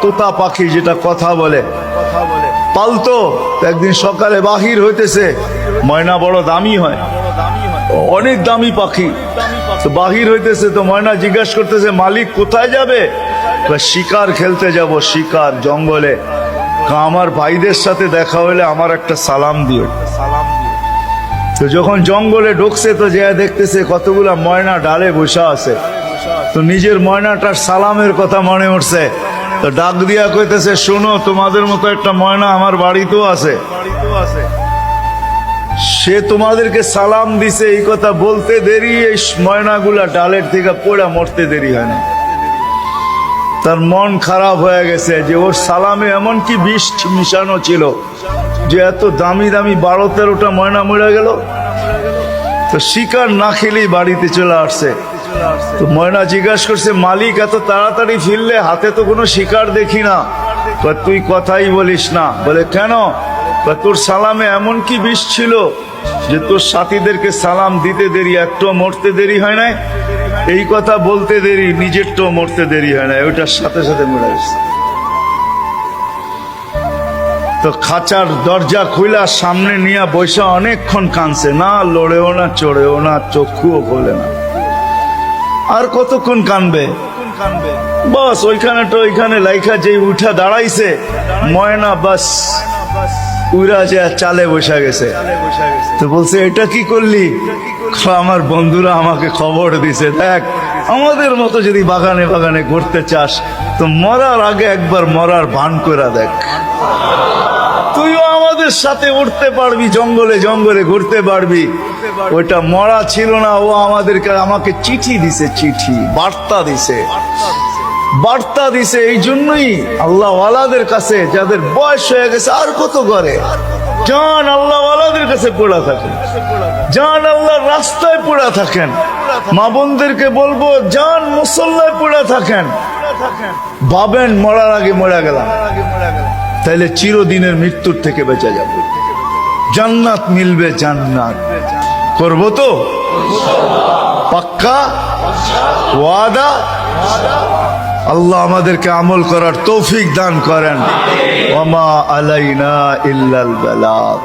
তোতা পাখি যেটা কথা বলে পালতো। একদিন সকালে বাহির হইতেছে, ময়না বড় দামি হয়, অনেক দামি পাখি। তো বাহির হইতেছে, তো ময়না জিজ্ঞাসা করতেছে মালিক কোথায় যাবে? শিকার খেলতে যাব, শিকার জঙ্গলে। আমার ভাইদের সাথে দেখা হলে আমার একটা সালাম দিও। তো যখন জঙ্গলে ঢুকছে তো যে দেখতেছে কতগুলা ময়না ডালে বসা আছে। তো নিজের ময়নাটার সালামের কথা মনে উঠছে, তো ডাক দিয়া কইতেছে শোনো, তোমাদের মতো একটা ময়না আমার বাড়িতেও আছে, সে তোমাদেরকে সালাম দিছে। এই কথা বলতে দেরি এই ময়নাগুলা ডালের থেকে পড়া মরতে দেরি হয় না। তার মন খারাপ হয়ে গেছে যে ওর সালামে এমন কি বিষ মিশানো ছিল যে এত দামি দামি 12-13টা ময়না মরে গেল। তো শিকার না খেলেই বাড়িতে চলে আসছে। তো ময়না জিজ্ঞাসা করছে মালিক এত তাড়াতাড়ি ফিরলে, হাতে তো কোনো শিকার দেখি না। তুই কথাই বলিস না। বলে কেন? তোর সালামে এমন কি বিষ ছিল যে তোর সাথীদেরকে সালাম দিতে দেরি, একটু মরতে দেরি হয় নাই। এই কথা বলতে দেরি, নিজেরটাও মরতে দেরি হয় না, ওইটার সাথে সাথে মরে গেছে। তো খাঁচার দরজা খুলা সামনে নিয়ে বৈশা অনেকক্ষণ কাঁদছে, না লড়েও না চড়েও না, চক্ষুও খোলে না। আর কতক্ষণ কানবে? বাস ওইখানে লাইখা যে উঠা দাঁড়াইছে ময়না, বাস উড়া যে চালে বসা গেছে। তো বলছে এটা কি করলি? আমার বন্ধুরা আমাকে খবর দিছে, দেখ আমাদের মতো যদি বাগানে বাগানে ঘুরতে চাস তো মরার আগে একবার মরার ভান করে দেখ, তুইও আমাদের সাথে উঠতে পারবি, জঙ্গলে জঙ্গলে ঘুরতে পারবি। ওইটা মরা ছিল না, ও আমাকে চিঠি দিছে, চিঠি বার্তা দিছে। এই জন্যই আল্লাহ ওয়ালাদের কাছে যাদের বয়স হয়ে গেছে আর কত করে জান আল্লাহ ওয়ালাদের কাছে পড়া থাকেন, জান আল্লাহর রাস্তায় পড়া থাকেন। মা বোনদেরকে বলবো জান মুসল্লায় পড়া থাকেন। ভাবেন মরার আগে মরে গেলাম, তাইলে চিরদিনের মৃত্যুর থেকে বেঁচে যাব, জান্নাত মিলবে। জান্নাত করবো তো পাক্কা ওয়াদা? আল্লাহ আমাদেরকে আমল করার তৌফিক দান করেন। ওয়া মা আলাইনা ইল্লাল বালাগ।